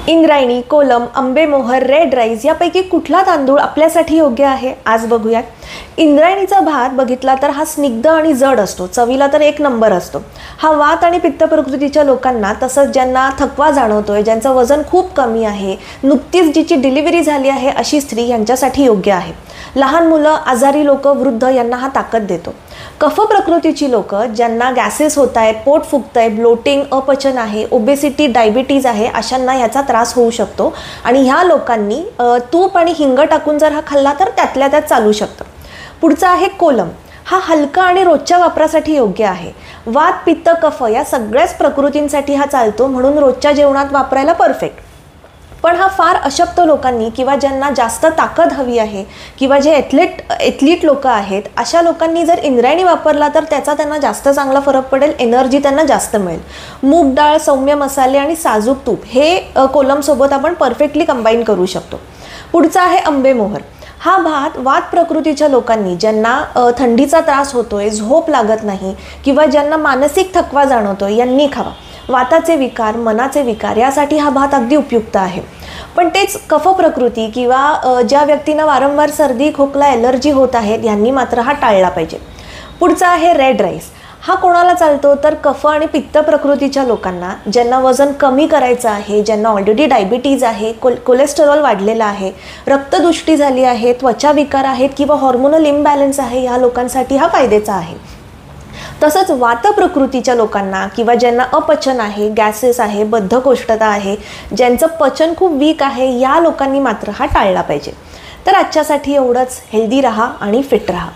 Indrayani, kolam, Ambemohar, red rice यापैकी कुठला तांदूळ आपल्यासाठी योग्य आहे आज बघूयात. इंद्रायणीचा भात बघितला तर हा स्निग्ध आणि जड असतो, चवीला तर एक नंबर असतो. हा वात आणि पित्त प्रकृतीच्या लोकांना, तसंच ज्यांना थकवा जाणवतोय, ज्यांचं वजन खूप कमी आहे, नुकतीच जिची डिलिव्हरी झाली आहे अशी स्त्री यांच्यासाठी योग्य आहे. लहान मुलं, आजारी लोक, वृद्ध यांना हा ताकद देतो. कफ प्रकृतीची लोक, ज्यांना गॅसेस होत आहेत, पोट फुगतंय, ब्लोटिंग, अपचन आहे, ओबेसिटी, डायबिटीज आहे, अशांना याचा त्रास होऊ शकतो आणि ह्या लोकांनी तूप आणि हिंग टाकून जर हा खाल्ला तर त्यातल्या त्यात चालू शकतं. पुढचा आहे कोलम. हा हलका आणि रोजच्या वापरासाठी योग्य आहे. वात, पित्त, कफ या सगळ्याच प्रकृतींसाठी हा चालतो, म्हणून रोजच्या जेवणात वापरायला परफेक्ट. पण हा फार अशक्त लोकांनी किंवा ज्यांना जास्त ताकद हवी आहे किंवा जे एथलीट लोक आहेत अशा लोकांनी जर इंद्रायणी वापरला तर त्याचा त्यांना जास्त चांगला फरक पडेल, एनर्जी त्यांना जास्त मिळेल. मूग डाळ, सौम्य मसाले आणि साजूक तूप हे कोलमसोबत आपण परफेक्टली कंबाईन करू शकतो. पुढचा आहे आंबेमोहर. हा भात वात प्रकृतीच्या लोकांनी, ज्यांना थंडीचा त्रास होतोय, झोप लागत नाही किंवा ज्यांना मानसिक थकवा जाणवतोय यांनी खावा. वाताचे विकार, मनाचे विकार यासाठी हा भात अगदी उपयुक्त आहे. पण तेच कफ प्रकृती किंवा ज्या व्यक्तींना वारंवार सर्दी, खोकला, ॲलर्जी होत आहेत यांनी मात्र हा टाळला पाहिजे. पुढचा आहे रेड राईस. हा कोणाला चालतो तर कफ आणि पित्त प्रकृतीच्या लोकांना, ज्यांना वजन कमी करायचं आहे, ज्यांना ऑलरेडी डायबिटीज आहे, कोलेस्टेरॉल वाढलेला आहे, रक्तदुष्टी झाली आहे, त्वचा विकार आहेत किंवा हॉर्मोनल इम्बॅलन्स आहे, या लोकांसाठी हा फायद्याचा आहे. तसंच वात प्रकृतीच्या लोकांना किंवा ज्यांना अपचन आहे, गॅसेस आहे, बद्धकोष्ठता आहे, ज्यांचं पचन खूप वीक आहे, या लोकांनी मात्र हा टाळला पाहिजे. तर आजच्यासाठी एवढंच. हेल्दी राहा आणि फिट राहा.